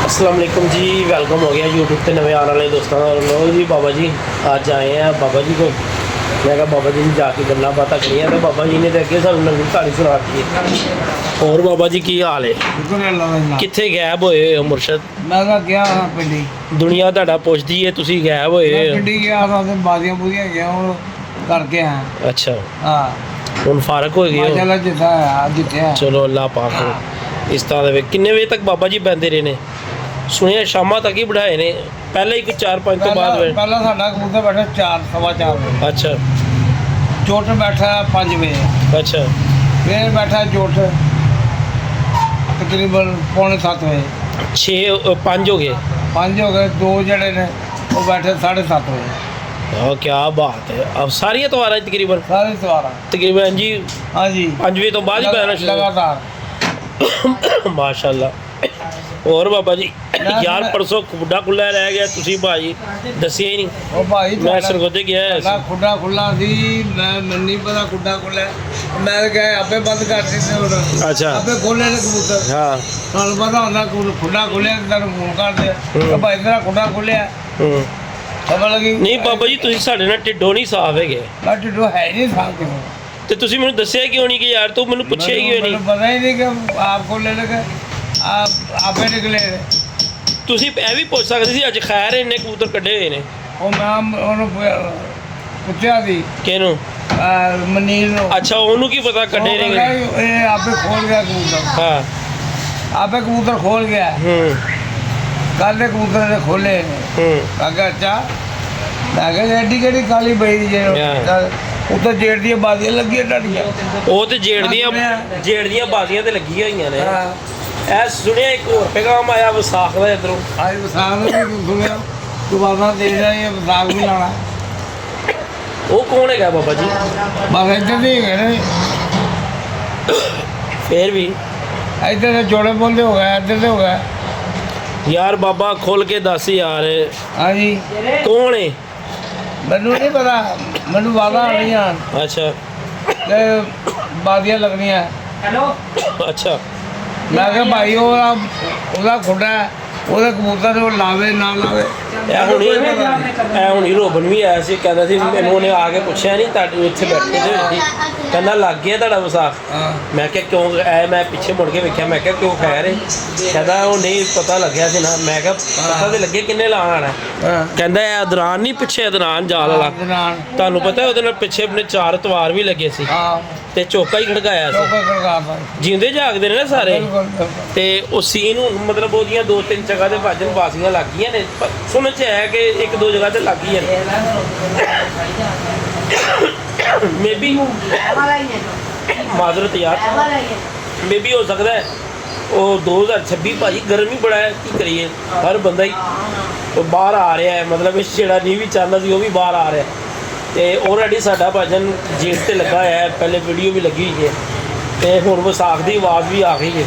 अस्सलाम वालेकुम जी, वेलकम हो गया यूट्यूब पे नवे आने वाले दोस्तों का। लो जी बाबा जी अज आए हैं बाबा जी को। मैं कहा बाबा जी ने जाके गल्लां बातां करियां तो बाबा जी ने तो अगे सानू नवीं कहानी सुनाती है। और बाबा जी की हाल है? कित्थे गैब होए हो मुर्शद? मैं तो गया हाँ पिंडी दुनिया तुहाडा पुछदी है तुसीं गैब होए मैं हो। पिंडी गया था ते बादियां बुदियां गया हूँ करके आया। अच्छा हाँ हुण फारग हो गए हो? माशाल्लाह जिता है जिते है। चलो अल्लाह पाक हो इस तरह दे। किन्ने बजे तक बाबा जी बहते रहे ने? सुनिया शामां तक ही बढ़ाए ने, पहले ही कुछ 4-5 तो बाद में? पहला साडा कबूतर बैठा 4-4:15 बजे। अच्छा चोट बैठा 5 बजे। अच्छा फिर बैठा चोट तकरीबन 6:45 बजे। 5 हो गए। 5 हो गए, 2 जड़े ने वो बैठे 7:30 बजे। क्या बात है। अब सारी इतवार तकरीबन सारे सवारा तकरीबन जी हाँ जी 5 बजे तो बाद ही बैठना शुरू? लगातार माशाल्लाह। और बाबा जी यार परसों खुड्डा खुला रह गया, तुसी भाई दसिया ही नहीं। ओ भाई मैं सरगोदे गया ना खुड्डा खुला सी, मैं नहीं पता खुड्डा खुला मैं गया आपे बंद कर दिते। अच्छा आपे खोले ने कबूतर हाँ ਤੁਹਾਨੂੰ ਪਤਾ ਹੁੰਦਾ खुड्डा खोलिया ਤੈਨੂੰ ਫੋਨ ਕਰਦੇ ਆ ਭਾਈ ਤੇਰਾ खुड्डा खोलिया ਸਮਝ ਲੱਗੀ? ਨਹੀਂ ਬਾਬਾ ਜੀ ਤੁਸੀਂ ਸਾਡੇ ਨਾਲ ਢਿੱਡੋਂ ਨਹੀਂ ਸਾਫ਼ ਹੈਗੇ ਮੈਂ ਢਿੱਡੋਂ ਹੈ ਨਹੀਂ ਸਾਹ ਕਿਉਂ ਤੇ ਤੁਸੀਂ ਮੈਨੂੰ ਦੱਸਿਆ ਕਿਉਂ ਨਹੀਂ ਕਿ ਯਾਰ ਤੂੰ ਮੈਨੂੰ ਪੁੱਛਿਆ ਹੀ ਕਿਉਂ ਨਹੀਂ? ਮੈਨੂੰ ਪਤਾ ਹੀ ਨਹੀਂ ਕਿ ਆਪ ਕੋਲੇ ਲਗੇ ਆਪੇ ਨਿਕਲੇ ਤੁਸੀਂ ਇਹ ਵੀ ਪੁੱਛ ਸਕਦੇ ਸੀ ਅੱਜ ਖੈਰ ਇੰਨੇ ਕਬੂਤਰ ਕੱਢੇ ਹੋਏ ਨੇ। ਉਹ ਮੈਂ ਉਹਨੂੰ ਪੁੱਛਿਆ ਸੀ ਕਿਹਨੂੰ? ਮਨੀਰ ਨੂੰ। ਅੱਛਾ ਉਹਨੂੰ ਕੀ ਪਤਾ ਕੱਢੇ ਉਹ ਨੇ? ਕਹਿੰਦਾ ਇਹ ਆਪੇ ਖੋਲ ਗਿਆ ਕਬੂਤਰ। ਹਾਂ आपे कबूतर खोल गया कल कबूतर ने खोले अगर अच्छा मैं एडी केड़ी काली बई जे उत्ते जेड़ दी बाजियां लगी डाडियां ਉਹ ਤੇ ਜੇੜ ਦੀਆਂ ਬਾਜ਼ੀਆਂ ਤੇ ਲੱਗੀਆਂ ਹੋਈਆਂ ਨੇ। ਇਹ ਸੁਣਿਆ ਇੱਕ ਹੋਰ ਪੈਗਾਮ ਆਇਆ ਵਿਸਾਖ ਦਾ ਇਧਰੋਂ। आज विसाख भी सुनिया दोबारा दे रहा है विसाख भी लाना ਉਹ ਕੌਣ ਹੈਗਾ ਬਾਬਾ ਜੀ? बस इधर ही है ਫੇਰ ਵੀ इधर से जोड़े बोलते हो गए इधर से हो गए। ਯਾਰ ਬਾਬਾ ਖੋਲ ਕੇ ਦੱਸ ਯਾਰ हाँ जी ਕੌਣ ਹੈ? मैनू नहीं पता मैनू बाधा आनी ਅੱਛਾ बादियां लगनियां ਅੱਛਾ मैं क्या भाई ਉਹਦਾ ਖੁੱਡਾ ਉਹਦੇ ਕਬੂਤਰ ਨੂੰ ਲਾਵੇ ਨਾ ਲਾਵੇ ਇਹ ਹੁਣੀ ਰੋਬਨ ਵੀ ਆਇਆ ਸੀ, ਕਹਿੰਦਾ ਸੀ ਮੈਨੂੰ ਉਹਨੇ ਆ ਕੇ ਪੁੱਛਿਆ ਨਹੀਂ ਤੁਹਾਡੇ ਇੱਥੇ ਬੈਠੇ ਸੀ, ਕਹਿੰਦਾ ਲੱਗ ਗਿਆ ਤੁਹਾਡਾ ਵਿਸਾਖ। ਮੈਂ ਕਿਹਾ ਕਿਉਂ ਐ? ਮੈਂ ਪਿੱਛੇ ਮੁੜ ਕੇ ਵੇਖਿਆ, ਮੈਂ ਕਿਹਾ ਕਿਉਂ ਖੈਰ ਹੈ? ਕਹਿੰਦਾ ਉਹ ਨਹੀਂ ਪਤਾ ਲੱਗਿਆ ਸੀ ਨਾ। ਮੈਂ ਕਿਹਾ ਪਤਾ ਤੇ ਲੱਗੇ ਕਿੰਨੇ ਲਾਣ ਆਣਾ? ਕਹਿੰਦਾ ਇਹ ਅਦਰਾਨ ਨਹੀਂ ਪਿੱਛੇ ਅਦਰਾਨ ਜਾਲ ਵਾਲਾ, ਤੁਹਾਨੂੰ ਪਤਾ ਉਹਦੇ ਨਾਲ ਪਿੱਛੇ ਆਪਣੇ 4 ਤਵਾਰ ਵੀ ਲੱਗੇ ਸੀ ਤੇ ਚੌਕਾ ਹੀ ਖੜਕਾਇਆ ਸੀ। ਜਿਉਂਦੇ ਜਾਗਦੇ ਨੇ ਨਾ ਸਾਰੇ। ਤੇ ਉਹ ਸੀਨ ਨੂੰ ਮਤਲਬ ਉਹਦੀਆਂ 2-3 ਜਗ੍ਹਾ ਤੇ ਭੱਜਣ ਬਾਸੀਆਂ ਲੱਗ ਗਈਆਂ ਨੇ। ਸੁਣ ਚ ਹੈ ਕਿ 1-2 ਜਗ੍ਹਾ ਤੇ ਲੱਗ ਗਈਆਂ ਨੇ ਮੇਬੀ। ਮਾਜ਼ਰਤ ਯਾਰ ਮੇਬੀ ਹੋ ਸਕਦਾ ਹੈ ਉਹ 2026 ਭਾਜੀ ਗਰਮੀ ਬੜਾ ਹੈ, ਕੀ ਕਰੀਏ ਹਰ ਬੰਦਾ ਹੀ ਬਾਹਰ ਆ ਰਿਹਾ ਹੈ। ਮਤਲਬ ਇਸ ਜਿਹੜਾ ਨਹੀਂ ਵੀ ਚਾਹੁੰਦਾ ਸੀ ਉਹ ਵੀ ਬਾਹਰ ਆ ਰਿਹਾ ਤੇ ਆਲਰੇਡੀ ਸਾਡਾ ਭਜਨ ਜੇਠ ਤੇ ਲੱਗਾ ਹੋਇਆ ਹੈ, ਪਹਿਲੇ ਵੀਡੀਓ ਵੀ ਲੱਗੀ ਹੋਈ ਹੈ ਤੇ ਹੁਣ ਵਿਸਾਖ ਦੀ ਆਵਾਜ਼ ਵੀ ਆ ਗਈ ਹੈ।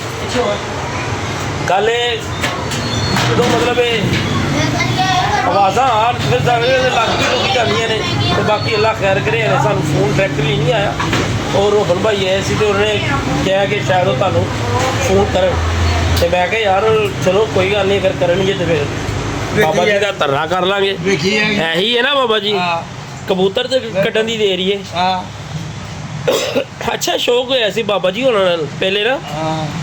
ਗੱਲ ਇਹ ਜਦੋਂ ਮਤਲਬ ਇਹ ਆਵਾਜ਼ਾਂ ਆਉਣ ਫਿਰ ਸਾਡੇ ਲੱਗ ਵੀ ਰੁਕ ਜਾਂਦੀਆਂ ਨੇ ਤੇ ਬਾਕੀ ਅੱਲਾ ਖੈਰ ਕਰੇ। ਹਲੇ ਸਾਨੂੰ ਫੋਨ ਡਾਇਰੈਕਟਲੀ ਨਹੀਂ ਆਇਆ। ਔਰ ਰੋਹਨ ਭਾਈ ਆਏ ਸੀ ਤੇ ਉਹਨੇ ਕਿਹਾ ਕਿ ਸ਼ਾਇਦ ਉਹ ਤੁਹਾਨੂੰ ਫੋਨ ਕਰਨ ਤੇ ਮੈਂ ਕਿਹਾ ਯਾਰ ਚਲੋ ਕੋਈ ਗੱਲ ਨਹੀਂ, ਫਿਰ ਕਰਨਗੇ ਤੇ ਫਿਰ ਬਾਬਾ ਜੀ ਦਾ ਧਰਨਾ ਕਰ ਲਾਂਗੇ। ਇਹੀ ਹੈ ਨਾ ਬਾਬਾ ਜੀ, ਕਬੂਤਰ ਤੇ ਕੱਢਣ ਦੀ ਦੇਰੀ ਹੈ। ਅੱਛਾ ਸ਼ੌਕ ਹੋਇਆ ਸੀ ਬਾਬਾ ਜੀ ਉਹਨਾਂ ਨਾਲ ਪਹਿਲੇ ਨਾ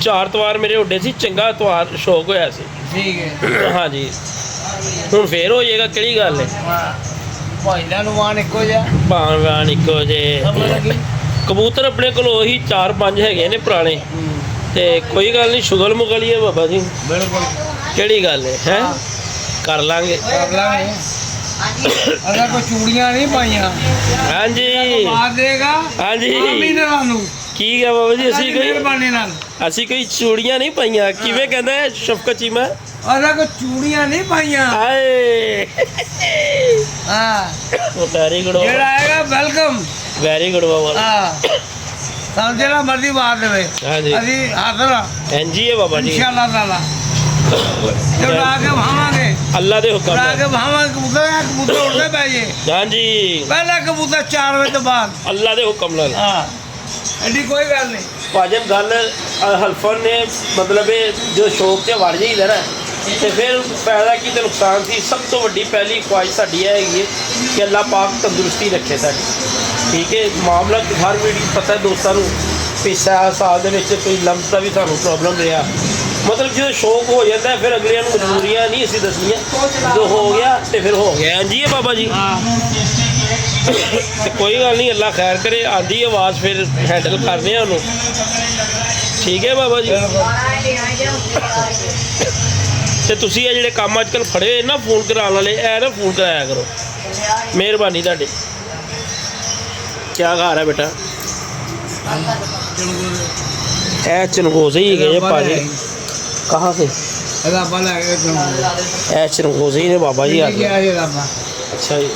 4 ਤਵਾਰ ਮੇਰੇ ਉੱਡੇ ਸੀ, ਚੰਗਾ ਤਵਾਰ ਸ਼ੌਕ ਹੋਇਆ ਸੀ। ਠੀਕ ਹੈ ਹਾਂਜੀ ਹੁਣ ਫੇਰ ਹੋ ਜਾਏਗਾ, ਕਿਹੜੀ ਗੱਲ ਹੈ? ਭਾਈਆਂ ਨੂੰ ਵਾਣ ਇੱਕੋ ਜਿਹਾ ਭਾਣ ਇੱਕੋ ਜੇ ਕਬੂਤਰ ਆਪਣੇ ਕੋਲ ਉਹੀ 4-5 ਹੈਗੇ ਨੇ ਪੁਰਾਣੇ ਤੇ ਕੋਈ ਗੱਲ ਨਹੀਂ, ਸ਼ੁਗਲ ਮੁਗਲ ਹੀ ਹੈ ਬਾਬਾ ਜੀ। ਬਿਲਕੁਲ ਕਿਹੜੀ ਗੱਲ ਹੈ ਕਰ ਲਾਂਗੇ ਕਰ ਲਾਂਗੇ। ਅਗਰ ਕੋਈ ਚੂੜੀਆਂ ਨਹੀਂ ਪਾਈਆਂ ਹਾਂਜੀ ਮਾਰ ਦੇਗਾ ਹਾਂਜੀ ਮਹੀਨਿਆਂ ਨੂੰ ਕੀ ਹੈ ਬਾਬਾ ਜੀ? ਅਸੀਂ ਕੋਈ ਮਿਹਰਬਾਨੀ ਨਾਲ ਅਸੀਂ ਚੂੜੀਆਂ ਨਹੀਂ ਪਾਈਆਂ। ਕਿਵੇਂ ਕਹਿੰਦਾ ਹੈ ਸ਼ਫਕਤ ਚੀਮਾ? ਅਗਰ ਕੋਈ ਚੂੜੀਆਂ ਨਹੀਂ ਪਾਈਆਂ ਹਾਏ ਹਾਂ ਵੈਰੀ ਗੁੱਡ ਜਿਹੜਾ ਆਏਗਾ ਵੈਲਕਮ। ਵੈਰੀ ਗੁੱਡ ਬਾਬਾ। ਹਾਂ ਸਾਨੂੰ ਜਿਹੜਾ ਮਰਜ਼ੀ ਮਾਰ ਦੇਵੇ ਹਾਂਜੀ ਅਸੀਂ ਹਾਜ਼ਰ ਹਾਂ ਇੰਜੀ ਹੈ ਬਾਬਾ ਜੀ ਇਨਸ਼ਾਅੱਲਾ ਤਾਲਾ। ਜਦ ਆ ਕੇ ਭਾਵਾਂਗੇ ਅੱਲਾ ਦੇ ਹੁਕਮ ਆ ਕੇ ਭਾਵਾਂਗੇ ਕਬੂਤਰ ਉੱਡਦੇ ਪੈ ਜੇ। ਹਾਂਜੀ ਪਹਿਲਾ ਕਬੂਤਰ 4 ਵਜੇ ਤੋਂ ਬਾਅਦ ਅੱਲਾ ਦੇ ਹੁਕਮ ਨਾਲ। ਹਾਂ ਐਡੀ ਕੋਈ ਗੱਲ ਨਹੀਂ। ਭਾਜਨ ਗੱਲ ਹਲਫਨ ਨੇ ਮਤਲਬ ਇਹ ਜੋ ਸ਼ੌਕ 'ਚ ਵੜ ਜਾਈਦਾ ਨਾ ਤੇ ਫਿਰ ਫਾਇਦਾ ਕੀ ਤੇ ਨੁਕਸਾਨ ਸੀ। ਸਭ ਤੋਂ ਵੱਡੀ ਪਹਿਲੀ ਖੁਆਇਸ਼ ਸਾਡੀ ਇਹ ਹੈਗੀ ਹੈ ਕਿ ਅੱਲਾਹ ਪਾਕ ਤੰਦਰੁਸਤੀ ਰੱਖੇ ਸਾਡੀ, ਠੀਕ ਹੈ। ਮਾਮਲਾ ਹਰ ਵੀਡੀਓ ਪਤਾ ਦੋਸਤਾਂ ਨੂੰ ਵੀ ਸਾਲ ਦੇ ਵਿੱਚ ਕੋਈ ਲੰਮਸ ਦਾ ਵੀ ਸਾਨੂੰ ਪ੍ਰੋਬਲਮ ਰਿਹਾ, ਮਤਲਬ ਜਦੋਂ ਸ਼ੌਕ ਹੋ ਜਾਂਦਾ ਫਿਰ ਅਗਲਿਆਂ ਨੂੰ ਮਜਬੂਰੀਆਂ ਨਹੀਂ ਅਸੀਂ ਦੱਸਣੀਆਂ, ਜੋ ਹੋ ਗਿਆ ਤੇ ਫਿਰ ਹੋ ਗਿਆ। ਹਾਂਜੀ ਹੈ ਬਾਬਾ ਜੀ, ਤੇ ਕੋਈ ਗੱਲ ਨਹੀਂ, ਅੱਲਾ ਖੈਰ ਕਰੇ। ਆਂਦੀ ਆਵਾਜ਼ ਫਿਰ ਹੈਂਡਲ ਕਰਨੇ ਆ ਉਹਨੂੰ, ਠੀਕ ਹੈ ਬਾਬਾ ਜੀ। ਤੇ ਤੁਸੀਂ ਇਹ ਜਿਹੜੇ ਕੰਮ ਅੱਜ ਕੱਲ੍ਹ ਫੜੇ ਹੋਏ ਨਾ ਫੋਨ ਕਰਾਉਣ ਵਾਲੇ, ਇਹ ਨਾ ਫੋਨ ਕਰਾਇਆ ਕਰੋ, ਮਿਹਰਬਾਨੀ ਤੁਹਾਡੀ। क्या खा रहा है बेटा? ਇਹ ਚਨਗੋਜ਼ੇ ਹੀ ਹੈਗੇ ਭਾਜੀ। ਕਹਾਂ ਸੇ? ਇਹ ਚਨਗੋਜ਼ੇ ਹੀ ਨੇ ਬਾਬਾ ਜੀ ਆ ਗਏ। ਅੱਛਾ ਜੀ,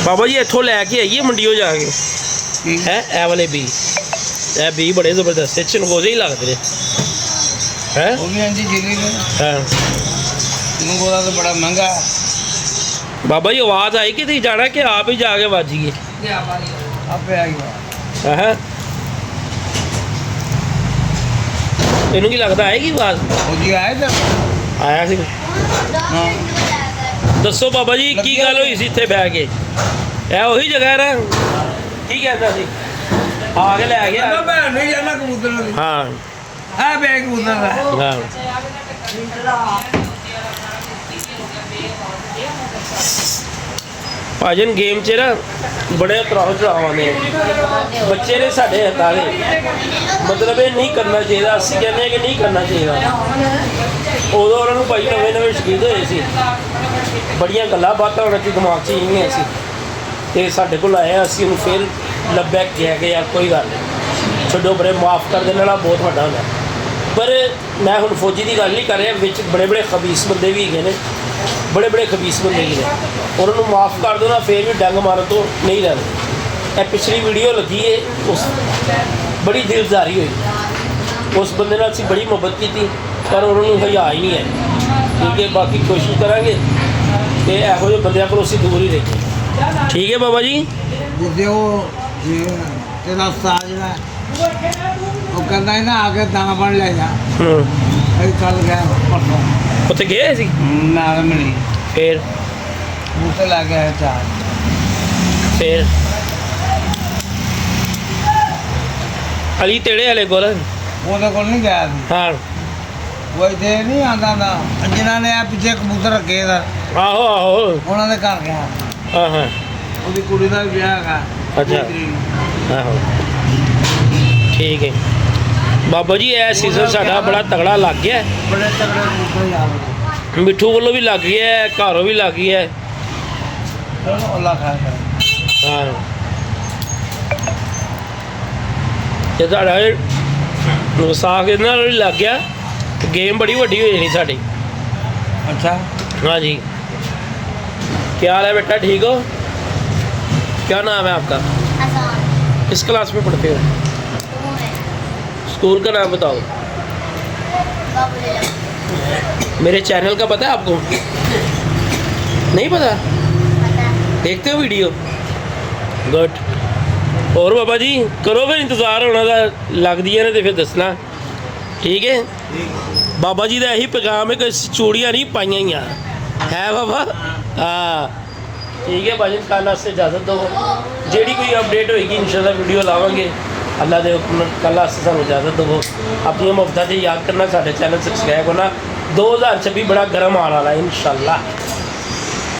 ਬਾਬਾ ਜੀ ਇੱਥੋਂ ਲੈ ਕੇ ਆਈਏ ਮੰਡੀਓ ਜਾ ਕੇ ਹੈ ਇਹ ਵਾਲੇ ਬੀ, ਇਹ ਬੀ ਬੜੇ ਜ਼ਬਰਦਸਤ ਚਨਗੋਜ਼ੇ ਹੀ ਲੱਗਦੇ ਨੇ ਹੈ। ਉਹ ਵੀ ਹਾਂਜੀ ਜੀ ਹਾਂ ਚਨਗੋਜ਼ਾ ਤਾਂ ਬੜਾ ਮਹਿੰਗਾ ਹੈ। ਬਾਬਾ ਜੀ ਆਵਾਜ਼ ਆਈ ਕਿ ਤੁਸੀਂ ਜਾਣਾ ਕਿ ਆਪ ਹੀ ਜਾ ਕੇ ਵੱਜ ਗਈ? ਆਪੇ ਆ ਗਿਆ। ਹਾਂ ਤੈਨੂੰ ਕੀ ਲੱਗਦਾ ਆਏਗੀ ਆਵਾਜ਼? ਉਹ ਜੀ ਆਏ ਤਾਂ ਆਇਆ ਸੀ। ਹਾਂ ਦੱਸੋ ਬਾਬਾ ਜੀ ਕੀ ਗੱਲ ਹੋਈ ਸੀ ਇੱਥੇ ਬਹਿ ਕੇ? ਇਹ ਉਹੀ ਜਗ੍ਹਾ ਨਾ, ਕੀ ਕਹਿੰਦਾ ਸੀ? ਆ ਕੇ ਲੈ ਗਿਆ ਭੈਣ ਨਹੀਂ ਜਾਣਾ ਕਬੂਤਰ ਦੀ। ਹਾਂ ਹੈ ਬੈਗ ਕਬੂਤਰ ਦਾ। ਹਾਂ ਭਾਜਨ ਗੇਮ 'ਚ ਨਾ ਬੜੇ ਉਤਰਾਅ ਚੜਾਅ ਆਉਂਦੇ ਆ। ਬੱਚੇ ਨੇ ਸਾਡੇ ਹੱਥਾਂ ਦੇ, ਮਤਲਬ ਇਹ ਨਹੀਂ ਕਰਨਾ ਚਾਹੀਦਾ। ਅਸੀਂ ਕਹਿੰਦੇ ਹਾਂ ਕਿ ਨਹੀਂ ਕਰਨਾ ਚਾਹੀਦਾ। ਉਦੋਂ ਉਹਨਾਂ ਨੂੰ ਭਾਈ ਨਵੇਂ ਨਵੇਂ ਸ਼ਕੀਨ ਹੋਏ ਸੀ, ਬੜੀਆਂ ਗੱਲਾਂ ਬਾਤਾਂ ਉਹਨਾਂ ਦੇ ਦਿਮਾਗ 'ਚ ਹੀ ਨਹੀਂ ਸੀ। ਤੇ ਸਾਡੇ ਕੋਲ ਆਇਆ, ਅਸੀਂ ਉਹਨੂੰ ਫਿਰ ਲੱਭਿਆ ਕਿਹਾ ਕਿ ਯਾਰ ਕੋਈ ਗੱਲ ਨਹੀਂ, ਛੱਡੋ ਬੜੇ ਮਾਫ ਕਰ ਦੇਣ ਵਾਲਾ ਬਹੁਤ ਵੱਡਾ ਹੁੰਦਾ। ਪਰ ਮੈਂ ਹੁਣ ਫੌਜੀ ਦੀ ਗੱਲ ਨਹੀਂ ਕਰ ਰਿਹਾ, ਵਿੱਚ ਬੜੇ ਬੜੇ ਖਬੀਸ ਬੰਦੇ ਵੀ ਹੈਗੇ ਨੇ, ਬੜੇ ਬੜੇ ਖਬੀਸ ਬੰਦੇ ਵੀ ਨੇ। ਉਹਨਾਂ ਨੂੰ ਮਾਫ ਕਰ ਦੋ ਨਾ, ਫਿਰ ਵੀ ਡੰਗ ਮਾਰਨ ਤੋਂ ਨਹੀਂ ਰਹਿੰਦੇ। ਇਹ ਪਿਛਲੀ ਵੀਡੀਓ ਲੱਗੀ ਹੈ, ਉਸ ਬੜੀ ਦਿਲਜ਼ਾਰੀ ਹੋਈ। ਉਸ ਬੰਦੇ ਨਾਲ ਅਸੀਂ ਬੜੀ ਮੁਹੱਬਤ ਕੀਤੀ, ਪਰ ਉਹਨਾਂ ਨੂੰ ਹਯਾ ਹੀ ਨਹੀਂ ਹੈ। ਠੀਕ ਹੈ, ਬਾਕੀ ਕੋਸ਼ਿਸ਼ ਕਰਾਂਗੇ ਕਿ ਇਹੋ ਜਿਹੇ ਬੰਦਿਆਂ ਕੋਲੋਂ ਅਸੀਂ ਦੂਰ ਹੀ ਰਹੀਏ। ਠੀਕ ਹੈ ਬਾਬਾ ਜੀ। ਜਿੱਦੇ ਉਹ ਤੇਰਾ ਉਸਤਾਦ ਜਿਹੜਾ ਉਹ ਕਹਿੰਦਾ ਹੈ ਨਾ ਆ ਕੇ ਦਾਣਾ ਬਣ ਲੈ ਜਾ। ਅਸੀਂ ਕੱਲ ਗਏ ਪਰਸੋਂ, ਉੱਥੇ ਗਏ ਸੀ ਨਾਲ ਮਿਲੀ, ਫਿਰ ਬੂਟੇ ਲਾ ਕੇ ਆਏ ਚਾਰ। ਫਿਰ ਅਲੀ ਤੇੜੇ ਵਾਲੇ ਕੋਲ ਉਹਦੇ ਕੋਲ ਨਹੀਂ ਗਿਆ ਸੀ। ਹਾਂ ਉਹ ਇੱਥੇ ਨਹੀਂ ਆਉਂਦਾ ਨਾ, ਜਿਨ੍ਹਾਂ ਨੇ ਆ ਪਿੱਛੇ ਕਬੂਤਰ ਰੱਖੇ ਦਾ, ਆਹੋ ਆਹੋ ਉਹਨਾਂ ਦੇ ਘਰ ਗਿਆ। ਹਾਂ ਹਾਂ ਉਹਦੀ ਕੁੜੀ ਦਾ ਵੀ ਵਿਆਹ ਹੈਗਾ। ਅੱਛਾ। ਆਹੋ ਠੀਕ ਹੈ ਬਾਬਾ ਜੀ। ਇਹ ਸੀਜ਼ਨ ਸਾਡਾ ਬੜਾ ਤਗੜਾ ਲੱਗ ਗਿਆ। ਬੜੇ ਤਗੜੇ ਕਬੂਤਰ ਯਾਰ, ਮਿੱਠੂ ਵੱਲੋਂ ਵੀ ਲੱਗ ਗਿਆ, ਘਰੋਂ ਵੀ ਲੱਗ ਗਿਆ। ਚਲੋ ਅੱਲਾ ਖੈਰ ਕਰੇ। ਹਾਂ ਜੇ ਤੁਹਾਡਾ ਵਿਸਾਖ ਇਹਨਾਂ ਨਾਲ ਵੀ ਲੱਗ ਗਿਆ, ਗੇਮ ਬੜੀ ਵੱਡੀ ਹੋ ਜਾਣੀ ਸਾਡੀ। अच्छा हाँ जी, क्या हाल है बेटा? ठीक हो? क्या नाम है आपका? किस क्लास में पढ़ते हो? स्कूल का नाम बताओ। मेरे चैनल का पता है आपको? नहीं पता? देखते हो वीडियो? गुड। और बाबा जी करो फिर इंतज़ार होना था, लगदी है ना तो फिर दसना। ठीक है बाबा जी का यही पैगाम है कि चूड़ियाँ नहीं पाइया ही है बाबा। हाँ ठीक है भाजी, कल वास्ते इजाजत दो। जी कोई अपडेट होएगी इंशाल्लाह वीडियो लावांगे। अल्लाह दे कल वास्ते सानू इजाजत दो। अपनी मुफ्ता से याद करना, साढ़े चैनल सब्सक्राइब होना। 2026 बड़ा गर्म आने वाला है इंशाल्लाह।